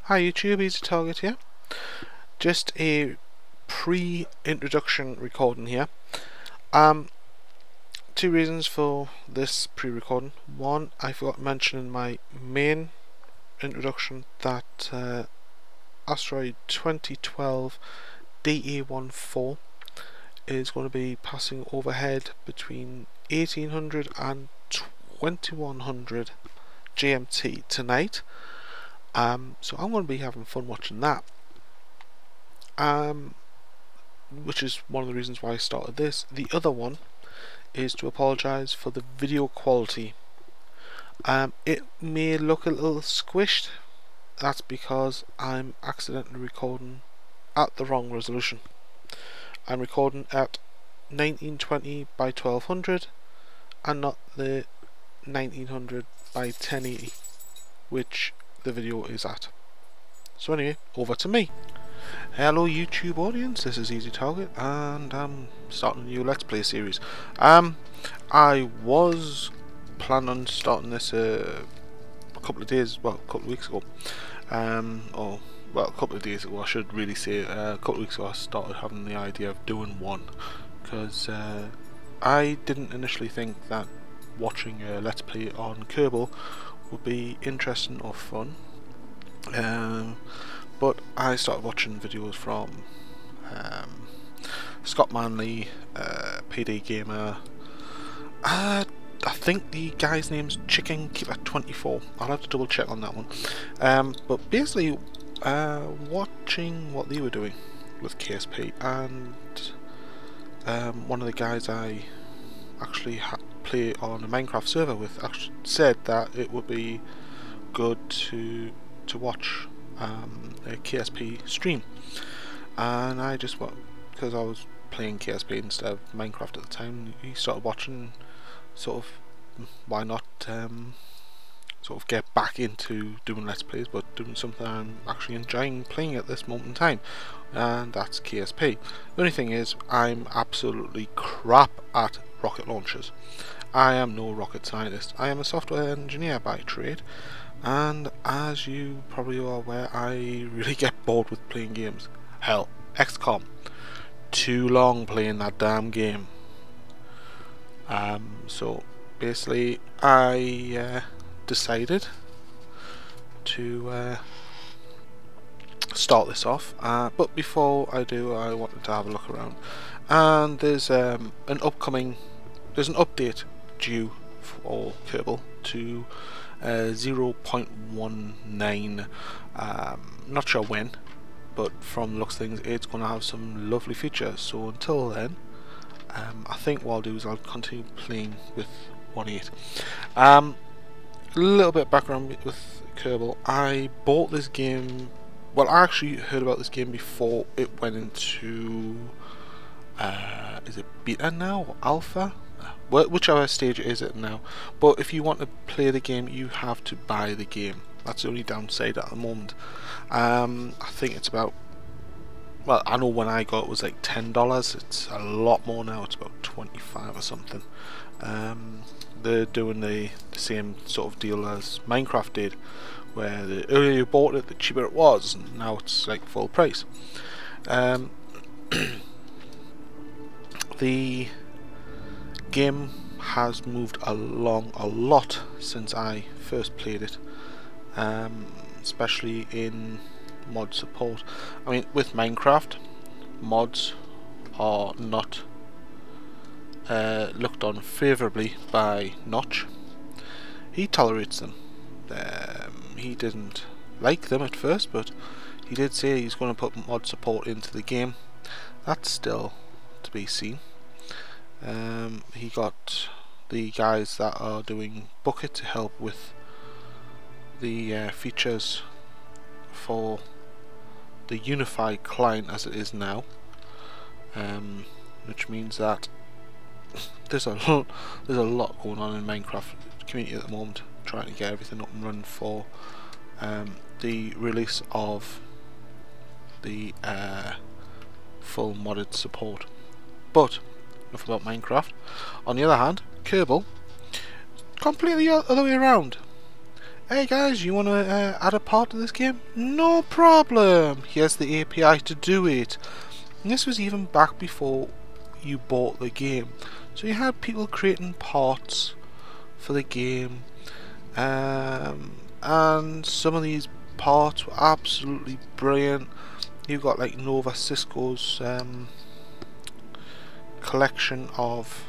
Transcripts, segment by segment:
Hi YouTube, Easy Target here. Just a pre-introduction recording here. Two reasons for this pre-recording. One, I forgot to mention in my main introduction that asteroid 2012 DA14 is going to be passing overhead between 1800 and 2100 GMT tonight. So I'm going to be having fun watching that, which is one of the reasons why I started this. The other one is to apologise for the video quality. It may look a little squished. That's because I'm accidentally recording at the wrong resolution. I'm recording at 1920 by 1200 and not the 1900 by 1080, which the video is at. So anyway, over to me. Hello YouTube audience, this is Easy Target and I'm starting a new Let's Play series. I was planning on starting this a couple of weeks ago. A couple of days ago I should really say. A couple of weeks ago I started having the idea of doing one, because I didn't initially think that watching a Let's Play on Kerbal would be interesting or fun, but I started watching videos from Scott Manley, PD Gamer. I think the guy's name's Chicken Keeper 24. I'll have to double check on that one. But basically, watching what they were doing with KSP, and one of the guys I actually play on a Minecraft server with actually said that it would be good to watch a KSP stream, and I just because I was playing KSP instead of Minecraft at the time, he started watching, sort of, why not sort of get back into doing Let's Plays, but doing something I'm actually enjoying playing at this moment in time, and that's KSP. The only thing is, I'm absolutely crap at rocket launchers. I am no rocket scientist. I am a software engineer by trade, and as you probably are aware, I really get bored with playing games. Hell, XCOM, too long playing that damn game. So basically I decided to start this off, but before I do, I wanted to have a look around, and there's an update due for Kerbal to 0.19. Not sure when, but from the looks of things it's going to have some lovely features. So until then, I think what I'll do is I'll continue playing with 1.8. A little bit of background with Kerbal. I bought this game, well, I actually heard about this game before it went into is it beta now or alpha? Whichever stage is it now. But if you want to play the game, you have to buy the game. That's the only downside at the moment. I think it's about, well, I know when I got it was like $10. It's a lot more now. It's about 25 or something. They're doing the same sort of deal as Minecraft did, where the earlier you bought it, the cheaper it was, and now it's like full price. The game has moved along a lot since I first played it, especially in mod support. I mean, with Minecraft, mods are not looked on favourably by Notch. He tolerates them. He didn't like them at first, but he did say he's going to put mod support into the game. That's still to be seen. He got the guys that are doing Bucket to help with the features for the unified client as it is now, which means that there's a lot going on in Minecraft community at the moment, trying to get everything up and running for the release of the full modded support. But enough about Minecraft. On the other hand, Kerbal, completely the other way around. hey guys, you want to add a part to this game? No problem. Here's the API to do it. And this was even back before you bought the game, so you had people creating parts for the game, and some of these parts were absolutely brilliant. You've got like Nova Cisco's collection of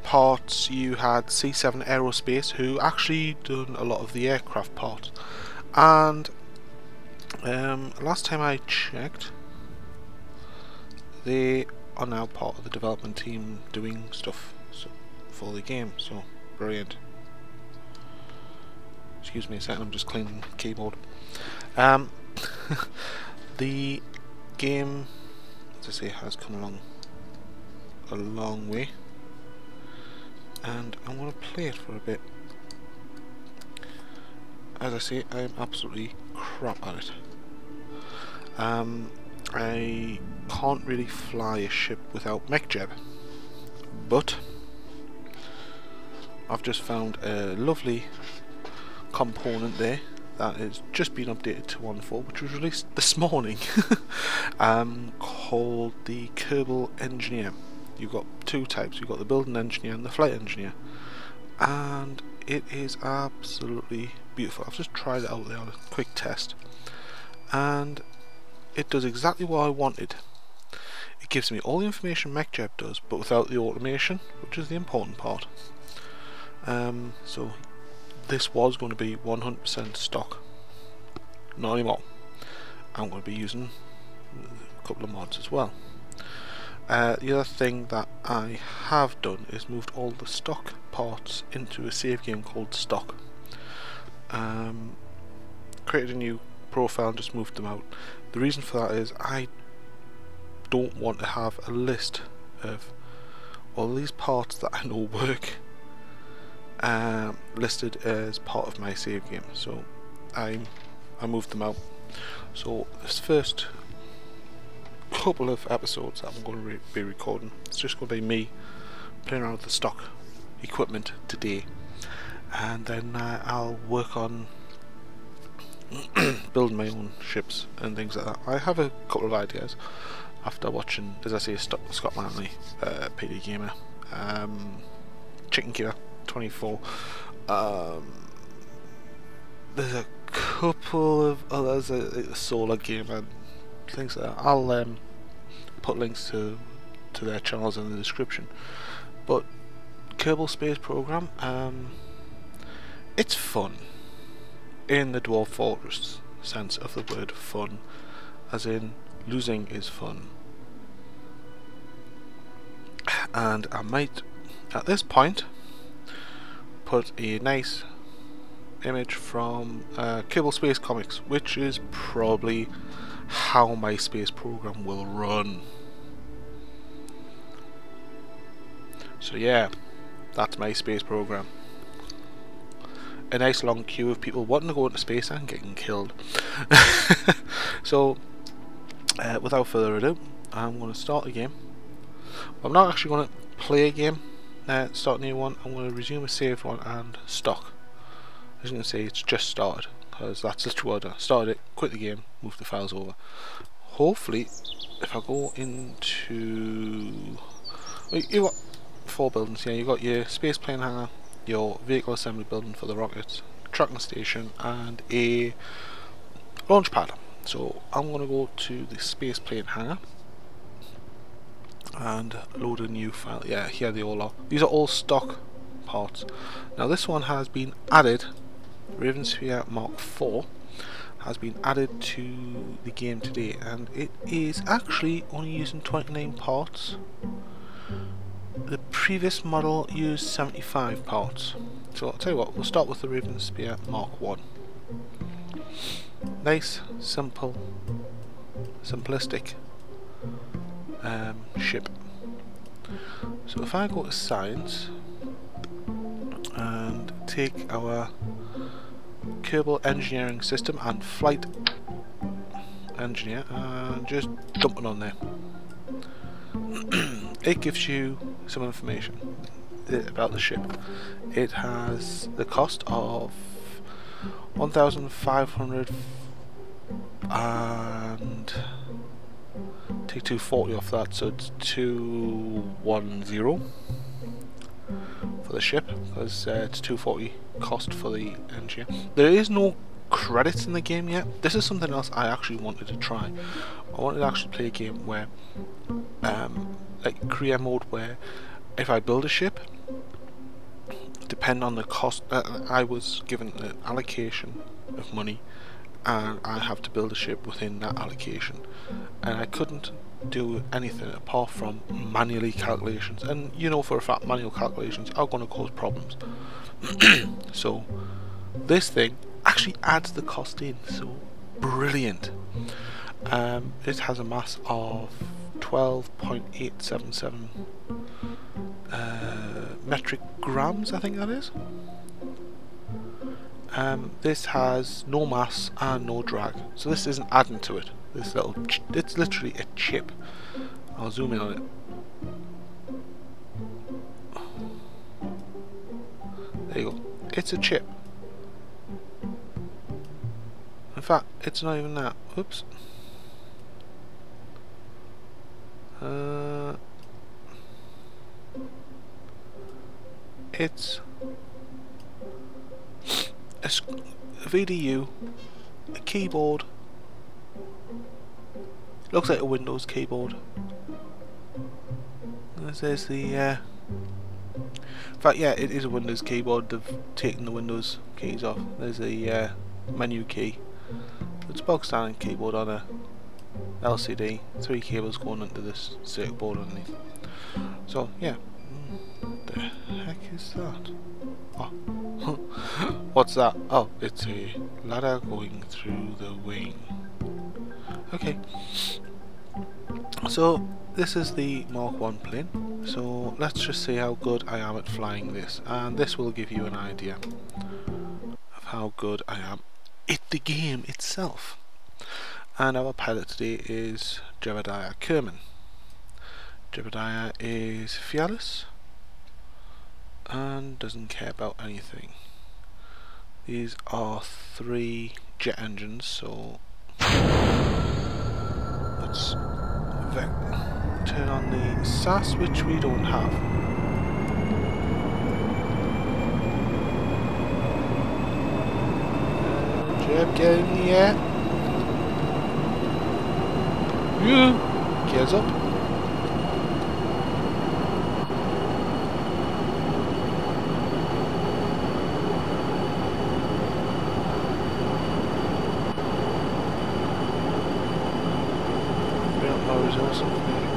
parts. You had C7 Aerospace, who actually done a lot of the aircraft parts, and last time I checked, they are now part of the development team doing stuff for the game, so brilliant. Excuse me a second, I'm just cleaning the keyboard. The game, as I say, has come along a long way, and I'm going to play it for a bit. As I say, I'm absolutely crap at it. I can't really fly a ship without MechJeb, but I've just found a lovely component there that has just been updated to 1.4, which was released this morning, called the Kerbal Engineer. You've got two types, you've got the building engineer and the flight engineer, and it is absolutely beautiful. I've just tried it out there on a quick test, and it does exactly what I wanted. It gives me all the information MechJeb does, but without the automation, which is the important part. So this was going to be 100% stock, not anymore. I'm going to be using a couple of mods as well. The other thing that I have done is moved all the stock parts into a save game called Stock. Created a new profile and just moved them out. The reason for that is I don't want to have a list of all these parts that I know work listed as part of my save game, so I moved them out. So this first couple of episodes that I'm going to be recording, it's just going to be me playing around with the stock equipment today, and then I'll work on building my own ships and things like that. I have a couple of ideas after watching, as I say, Scott Manley, PD Gamer, Chicken Keeper 24. There's a couple of others, a solar game and things like that. I'll put links to their channels in the description. But Kerbal Space Program, it's fun in the Dwarf Fortress sense of the word fun, as in losing is fun. And I might at this point put a nice image from Kerbal Space Comics, which is probably how my space program will run. So yeah, that's my space program. A nice long queue of people wanting to go into space and getting killed. So without further ado, I'm going to start a game. I'm not actually going to play a game, start a new one. I'm going to resume a saved one and stock. As you can see, it's just started, because that's literally what I did. Started it, quit the game, moved the files over. Hopefully, if I go into... Well, you've got 4 buildings here. You've got your space plane hangar, your vehicle assembly building for the rockets, tracking station, and a launch pad. So I'm going to go to the space plane hangar and load a new file. Yeah, here they all are. These are all stock parts. Now this one has been added. Ravensphere Mark IV has been added to the game today, and it is actually only using 29 parts. The previous model used 75 parts. So I'll tell you what, we'll start with the Ravensphere Mark I. Nice, simple, simplistic ship. So if I go to science and take our Kerbal engineering system and flight engineer and just dump it on there, it gives you some information about the ship. it has the cost of 1,500 and take 240 off that, so it's 210 for the ship, because it's 240 cost for the engineer. There is no credits in the game yet. This is something else I actually wanted to try. I wanted to actually play a game where like career mode, where if I build a ship, depend on the cost, I was given an allocation of money and I have to build a ship within that allocation, and I couldn't do anything apart from manually calculations, and you know for a fact manual calculations are going to cause problems. So this thing actually adds the cost in, so brilliant. It has a mass of 12.877 metric grams, I think that is. This has no mass and no drag, so this isn't adding to it. This little, it's literally a chip. I'll zoom in on it. There you go. It's a chip. In fact, it's not even that. Oops. It's a VDU, a keyboard. Looks like a Windows keyboard. There's the. In fact, yeah, it is a Windows keyboard. They've taken the Windows keys off. There's a menu key. It's a bog standard keyboard on a LCD. 3 cables going into this circuit board underneath. So yeah, what the heck is that? Oh, what's that? Oh, it's a ladder going through the wing. Okay, so this is the Mark 1 plane. So let's just see how good I am at flying this, and this will give you an idea of how good I am at the game itself. And our pilot today is Jebediah Kerbin. Jebediah is fearless and doesn't care about anything. These are 3 jet engines, so let's turn on the SAS, which we don't have. Jeb, get in the air. Gears up.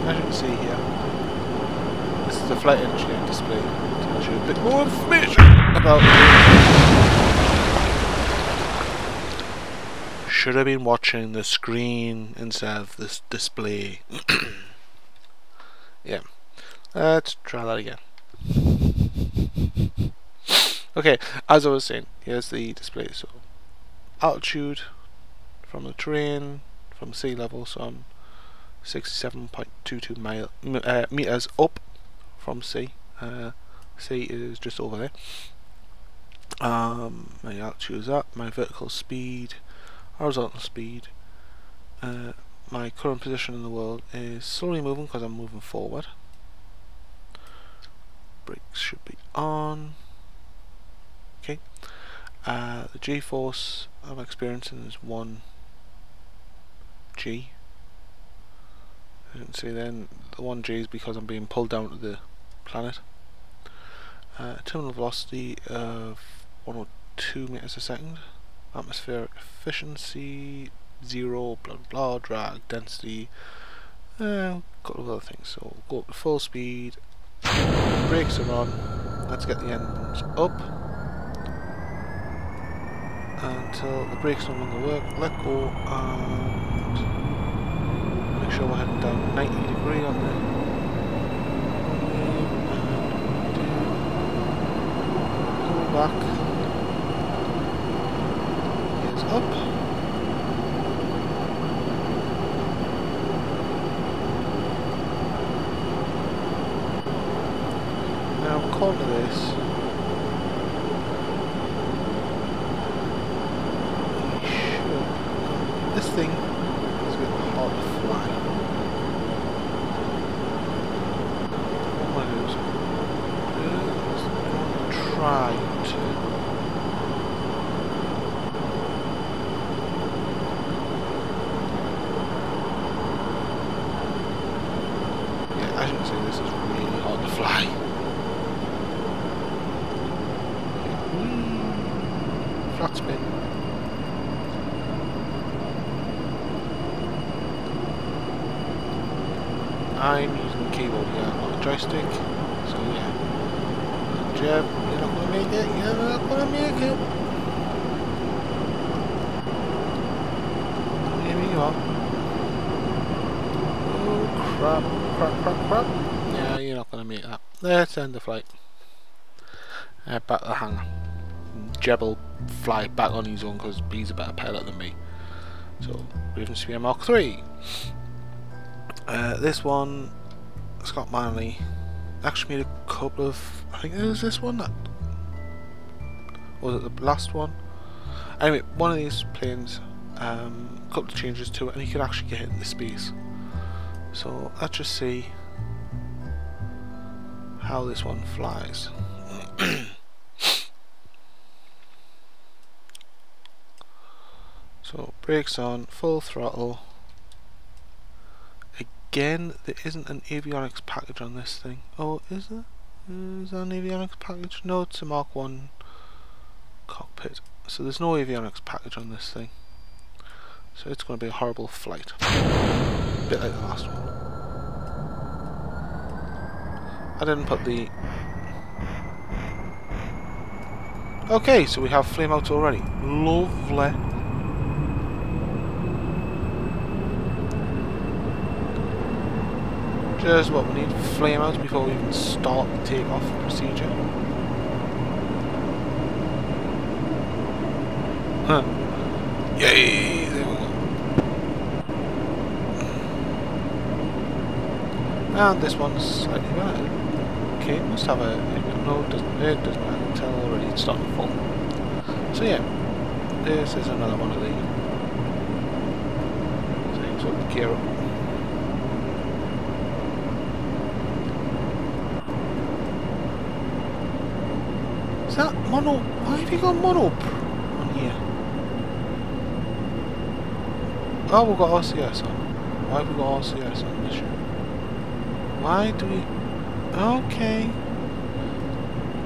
As you can see here, this is the flight engineering display. It tells you a bit more information about it. Should have been watching the screen instead of this display. Yeah, let's try that again. Okay, as I was saying, here's the display. So altitude from the terrain, from sea level, so I'm 67.22 meters up from sea. Sea is just over there. My altitude is that. My vertical speed, horizontal speed. My current position in the world is slowly moving because I'm moving forward. Brakes should be on. Okay. The G-force I'm experiencing is 1G. As you can see then, the 1G is because I'm being pulled down to the planet. Terminal velocity of 102 meters a second. Atmospheric efficiency 0, blah blah blah, drag, density, a couple of other things. So go up to full speed, brakes are on, let's get the engines up until the brakes no longer work, let go and make sure we're heading down 90 degree on the pull back, gears up. Now according to this, This thing is a bit hard to fly. What am I going to try to... Yeah, as you can see, this is really hard to fly. Flat spin. I'm using the keyboard here, not a joystick, so yeah. Jeb, you're not going to make it, you're not going to make it. Here we go. Oh crap. Yeah, you're not going to make that. Let's end the flight. Back to the hangar. Jeb will fly back on his own because he's a better pilot than me. So, Raven Sphere Mark 3. This one, Scott Manley actually made a couple of, I think it was this one, that was it the last one? Anyway, one of these planes, a couple of changes to it, and you could actually get it into space. So let's just see how this one flies. So brakes on, full throttle. Again, there isn't an avionics package on this thing. Oh, is there? Is there an avionics package? No, it's a Mark 1 cockpit. So there's no avionics package on this thing. So it's going to be a horrible flight. A bit like the last one. I didn't put the... Okay, so we have flame outs already. Lovely. Just what we need, flame outs before we even start the takeoff procedure. Huh. Yay! There we go. And this one's slightly better. Okay, it must have a... No, it doesn't. It doesn't. I can tell already it's starting to fall. So yeah, this is another one of the things. So gear up. Is that mono? Why have you got mono on here? Oh, we've got RCS on. Why have we got RCS on this ship? Why do we... Okay.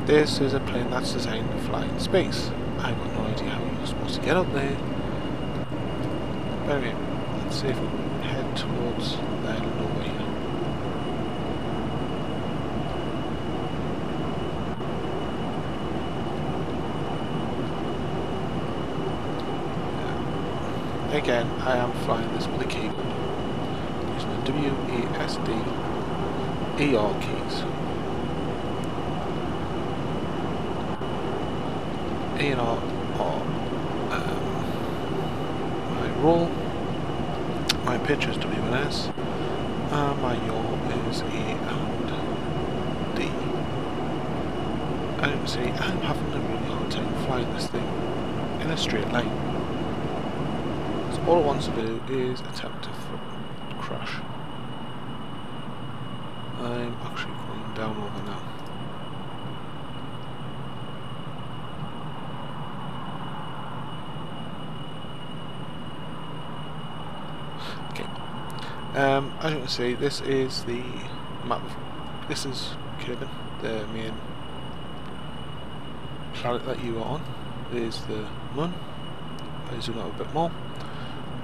This is a plane that's designed to fly in space. I've got no idea how you're supposed to get up there. But anyway, let's see if we can head towards that nowhere. Again, I am flying this with a keyboard, using the WASD ER keys. A and R are my roll, my pitch is W and S, and my yaw is A and D. As you can see, I'm having a really hard time flying this thing in a straight line. All it wants to do is attempt to crash. I'm actually going down over now. Okay. As you can see, this is the map of... This is Kerbin, the main planet that you are on. There's the moon. I'll zoom out a bit more.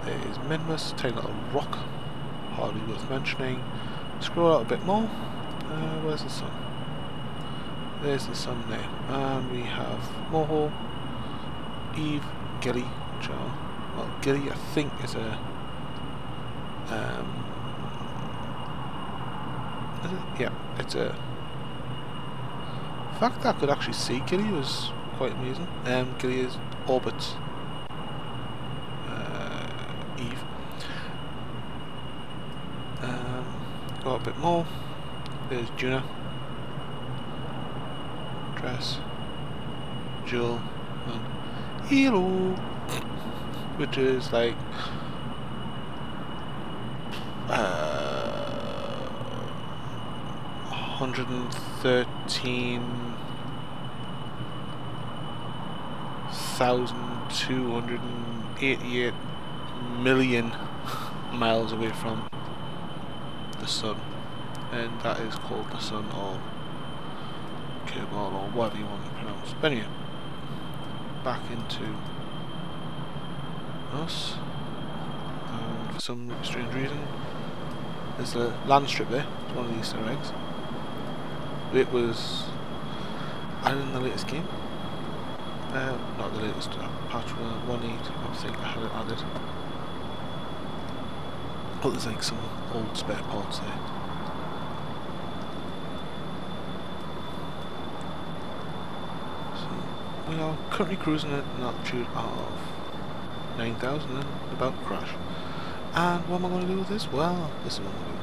There is Minmus, tiny little rock, hardly worth mentioning. Scroll out a bit more. Where's the sun? There's the sun there. And we have Moho, Eve, Gilly, which are... Well, Gilly I think is a... is it? Yeah, it's a... The fact that I could actually see Gilly was quite amazing. Gilly is orbits Eve. Got a bit more. There's Juna, Dress, Jewel, and Hilo, which is like 113,288 million miles away from the sun, and that is called the sun, or Kerbal, or whatever you want to pronounce. But anyway, back into us, and for some strange reason there's a land strip there. It's one of the Easter eggs. It was added in the latest game. Not the latest, patch 1.8, I think I had it added. Oh, there's like some old spare parts there. So, we are currently cruising at an altitude of 9,000 and about to crash. And what am I going to do with this? Well, this is what I'm going to do.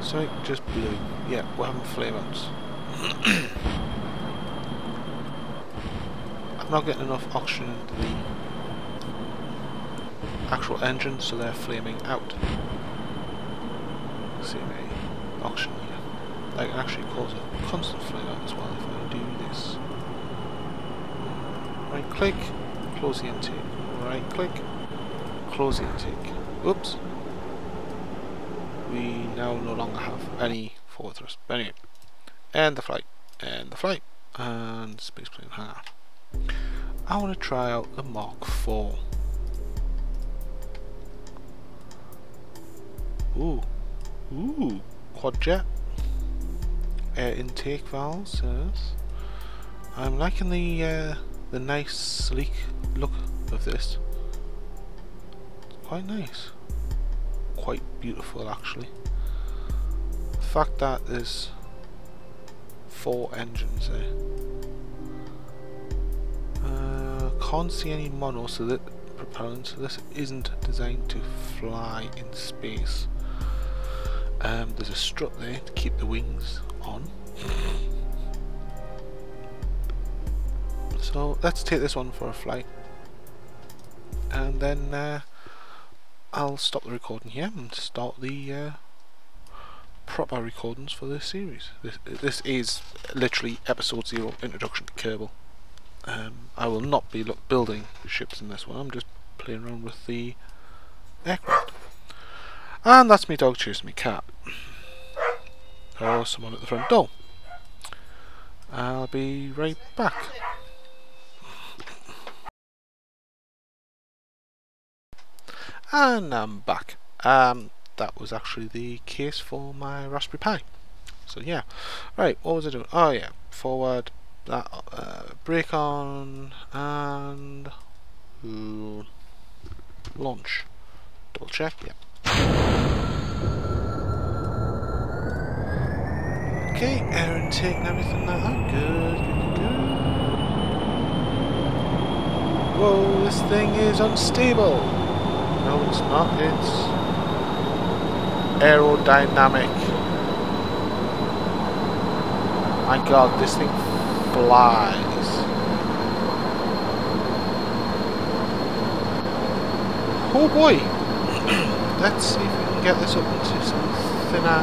Sorry, just blue. Yeah, we're having flame outs. I'm not getting enough oxygen into the actual engine, so they're flaming out. See my oxygen here. That can actually cause a constant flame out as well if I do this. Right click, close the intake. Right click, close the intake. Oops. We now no longer have any forward thrust. But anyway, and the flight, and the flight, and spaceplane hangar. I want to try out the Mark IV. Ooh, quad jet. Air intake valves. Yes. I'm liking the nice sleek look of this. It's quite nice. Quite beautiful actually. The fact that there's 4 engines there. Can't see any mono, so that propellant. So this isn't designed to fly in space. There's a strut there to keep the wings on. So let's take this one for a flight, and then I'll stop the recording here and start the proper recordings for this series. This is literally episode 0, Introduction to Kerbal. I will not be building ships in this one. I'm just playing around with the aircraft. And that's me dog chasing me cat. Or someone at the front door. I'll be right back. And I'm back. That was actually the case for my Raspberry Pi. So yeah. Right, what was I doing? Oh yeah, forward, that, brake on, and launch. Double check, yeah. Okay, air intake and everything like that. Good. Whoa, this thing is unstable. No, it's not. It's aerodynamic. My God, this thing flies. Oh boy! Let's see if we can get this up into some thinner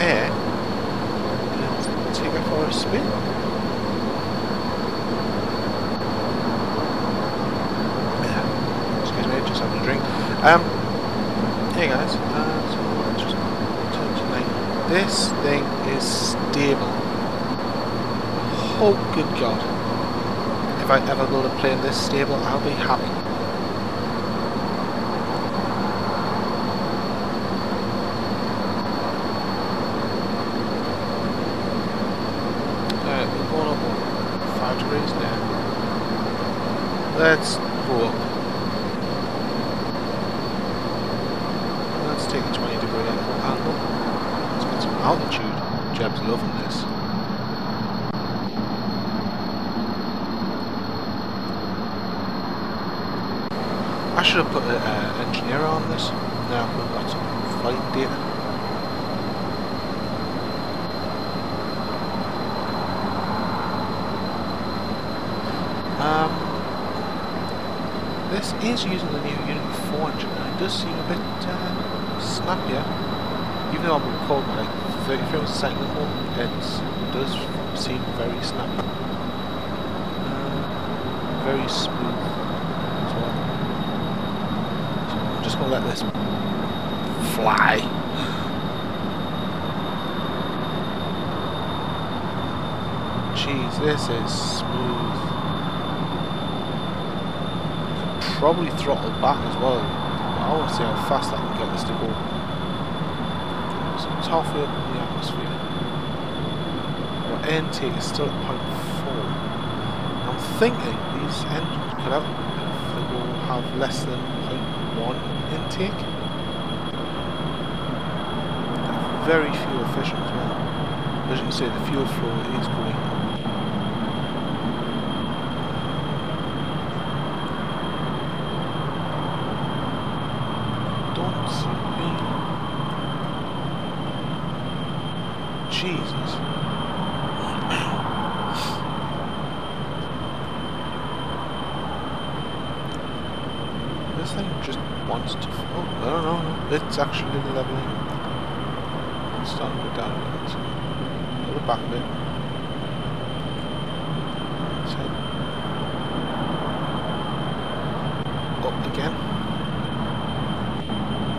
air and take it for a spin. Excuse me, just having a drink. Hey guys, so let's just turn to 9. This thing is stable. Oh good God. If I ever build a plane this stable, I'll be happy. We're going up 5 degrees now. Let's go up. Let's take a 20-degree angle. Let's get some altitude. Jeb's loving this. I should have put an engineer on this. Now we've got some flight data. this is using the new Unit 4 engine, and it does seem a bit snappier. Even though I'm recording like 30 frames a second at the moment, it does seem very snappy. Very smooth as well. So I'm just going to let this fly. Jeez, this is smooth. Probably throttle back as well. I want to see how fast I can get this to go. So it's halfway up in the atmosphere. Our intake is still at 0.4. I'm thinking these engines could have, they will have less than 0.1 intake. They're very fuel efficient as well. As you can see, the fuel flow is going up. Jesus. This thing just wants to... Oh, no. It's actually leveling. It's starting to go down again. So pull it back a bit. Let's head up again.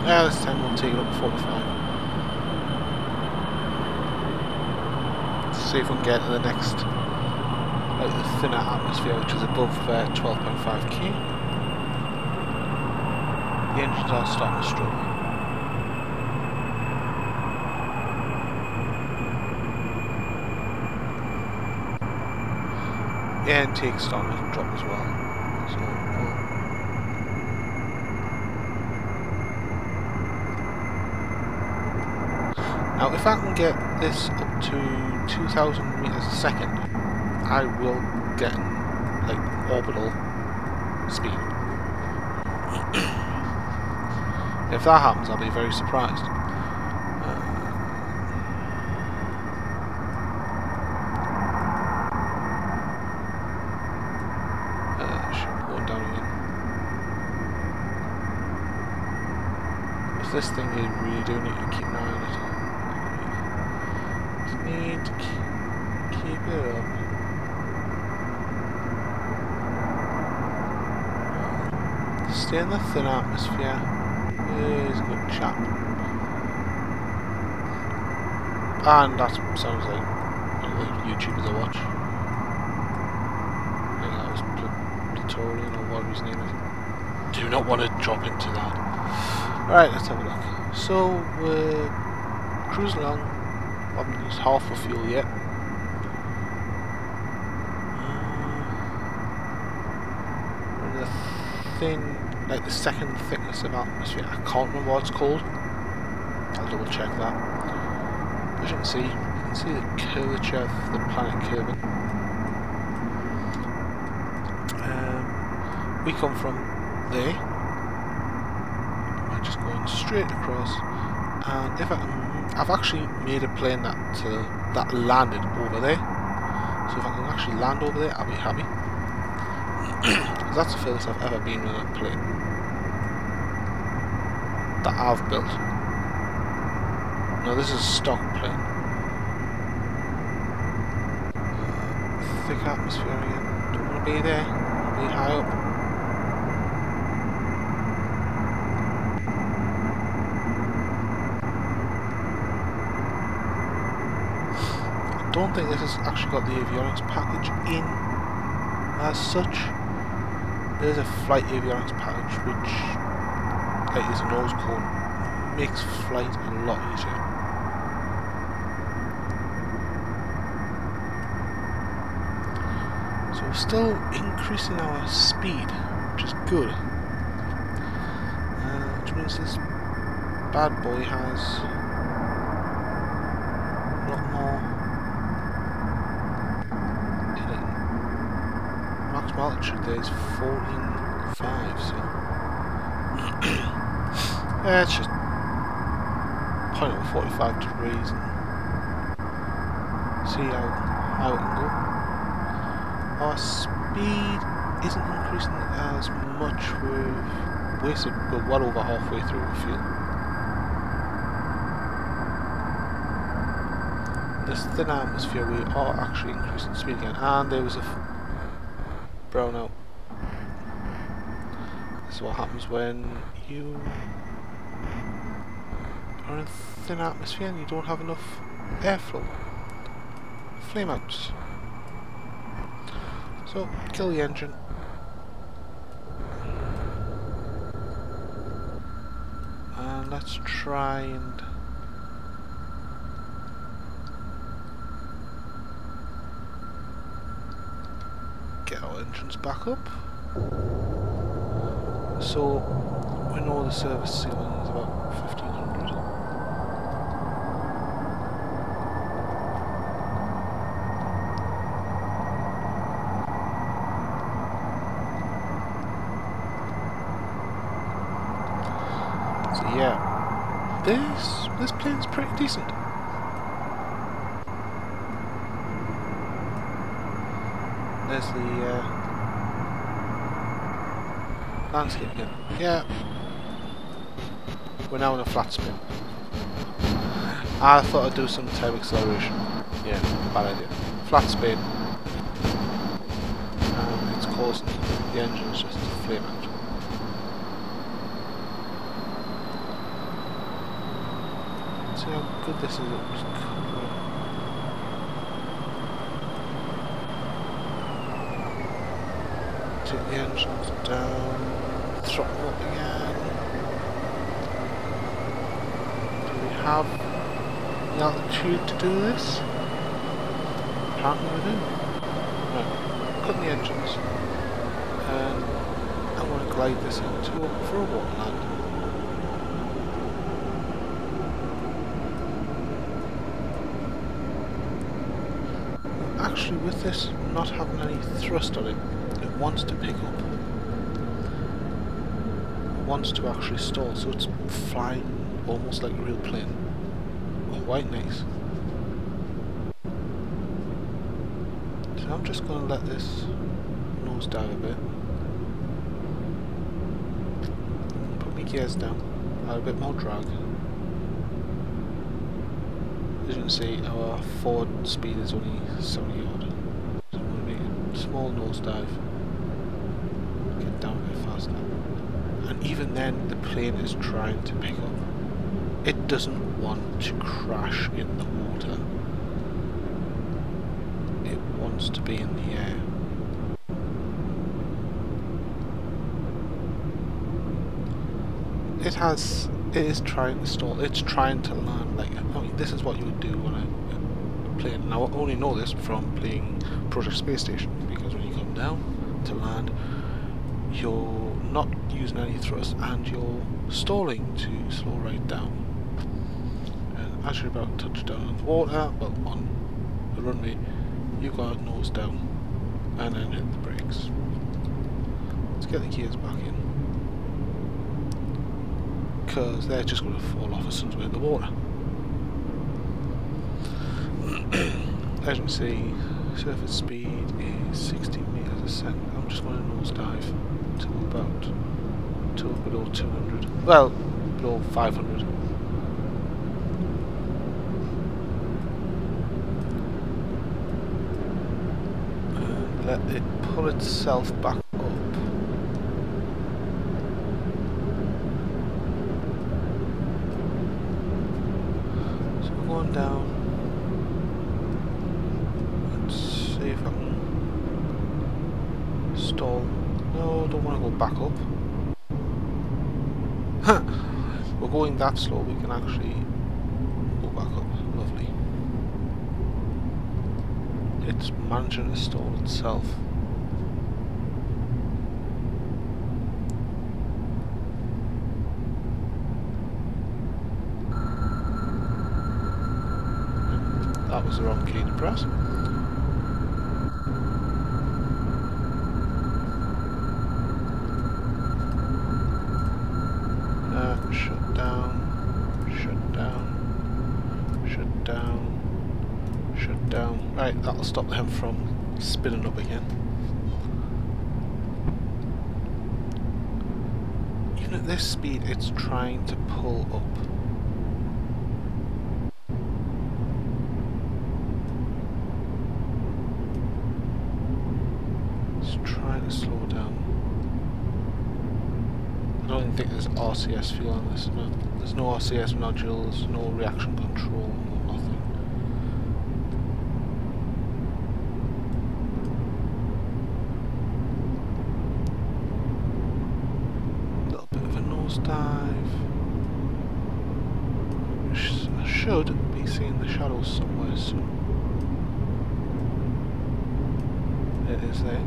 Yeah, this time we'll take it up to 45. See if we can get to the next, like the thinner atmosphere, which is above 12.5k. The engines are starting to struggle. The intake's starting to drop as well. So, now if I can get this up to 2,000 meters a second, I will get like orbital speed. If that happens, I'll be very surprised. Going down again. If this thing is really doing it, you keep an eye on it. Need to keep it up. Stay in the thin atmosphere. He's a good chap. And that sounds like one of the YouTubers I watch. I think that was Platorian or whatever his name is. Do not want to drop into that. Alright, let's have a look. So we're cruising along. I haven't used half the fuel yet. And the thin, like the second thickness of atmosphere, I can't remember what it's called. I'll double check that. As you can see the curvature of the planet Kerbin. We come from there. We're just going straight across, and if I can, I've actually made a plane that landed over there. So if I can actually land over there, I'll be happy. Because that's the furthest I've ever been with a plane that I've built. Now this is a stock plane. Thick atmosphere again. Don't want to be there. Be high up. I don't think this has actually got the avionics package in as such. There's a flight avionics package which, like, is a nose cone, makes flight a lot easier. So we're still increasing our speed, which is good. Which means this bad boy has a lot more in it. Maximum altitude there is 14.5, so yeah, it's just 0.45 degrees and see how it can go. Our speed isn't increasing as much. We've wasted, we're well over halfway through the fuel. This thin atmosphere, we are actually increasing speed again, and there was a brownout. This is what happens when you are in thin atmosphere and you don't have enough airflow. Flame outs. So, kill the engine. And let's try and get our engines back up. So, we know the service ceiling is about 1500. So yeah, this plane's pretty decent. There's the landscape again. Yeah, we're now in a flat spin. I thought I'd do some type acceleration. Yeah, bad idea. Flat spin, and it's causing the engines just to flame out. See how good this is at just covering. Take the engines down, throttle up again. Do we have the altitude to do this? Apparently we do. Right, cut the engines, and I want to glide this into for a water land. Actually, with this not having any thrust on it, it wants to pick up. It wants to actually stall, so it's flying almost like a real plane. Quite nice. So I'm just going to let this nose dive a bit. Put my gears down, add a bit more drag. As you can see, our forward speed is only 70 odd. So I'm going to make a small nosedive, get down a bit faster. And even then, the plane is trying to pick up. It doesn't want to crash in the water. It wants to be in the air. It is trying to stall. It's trying to land. Like, I mean, this is what you would do on a plane. And I only know this from playing Project Space Station, because when you come down to land, you're not using any thrust and you're stalling to slow right down. And as you're about to touch down on the water, well, on the runway, you got nose down and then hit the brakes. Let's get the gears back in, because they're just going to fall off as soon as we hit the water. As you can see, surface speed is 16 meters a second. I'm just going to nosedive to below 200. Well, below 500. And let it pull itself back up. So we're going down. Let's see if I can stall. No, don't want to go back up. We're going that slow, we can actually go back up. Lovely. It's managing to stall itself. That was the wrong key to press. Shut down, shut down, shut down, shut down. Right, that'll stop them from spinning up again. even at this speed it's trying to pull up. It's trying to slow down. I don't even think there's RCS fuel on this. No, there's no RCS nodules, no reaction control, no nothing. A little bit of a nosedive. I should be seeing the shadows somewhere soon. It is there.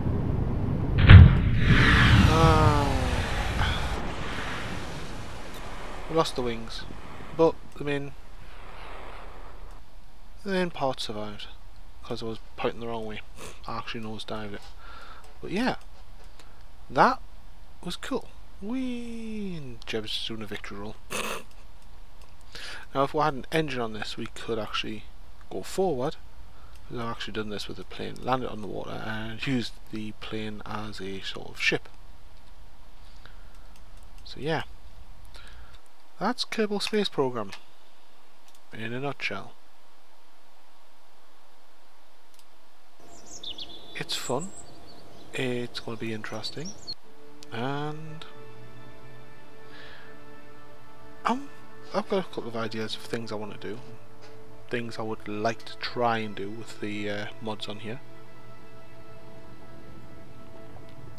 We lost the wings, but the main part survived because I was pointing the wrong way. I actually nosedived it. But yeah, that was cool. And Jeb's doing a victory roll. Now if we had an engine on this, we could actually go forward. I've actually done this with a plane, landed on the water and used the plane as a sort of ship. So yeah, that's Kerbal Space Program in a nutshell. It's fun, it's going to be interesting, and I've got a couple of ideas of things I want to do, things I would like to try and do with the mods on here.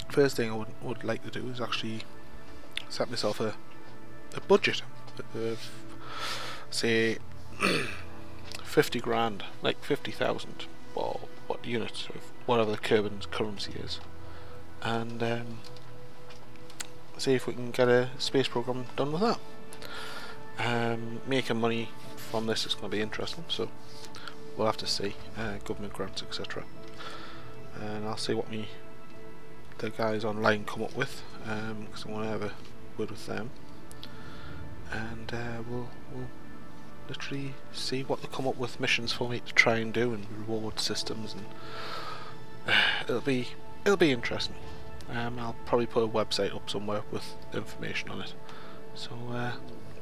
First thing I would like to do is actually set myself a budget of say 50 grand, like 50,000 or what units of whatever the Kerbin's currency is, and see if we can get a space program done with that. Making money from this is going to be interesting, so we'll have to see, government grants, etc. And I'll see what the guys online come up with, because I want to have a word with them, and we'll literally see what they come up with missions for me to try and do, and reward systems, and it'll be interesting. I'll probably put a website up somewhere with information on it. So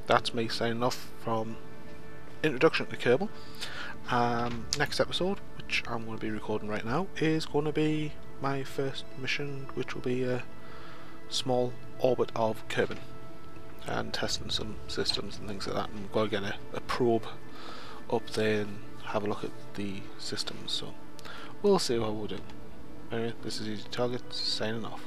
that's me signing off from Introduction to Kerbal. Next episode, which I'm going to be recording right now, is going to be my first mission, which will be a small orbit of Kerbin, and testing some systems and things like that, and we've got to get a probe up there and have a look at the systems, so we'll see how we'll do. Anyway, this is Easy Target, signing off.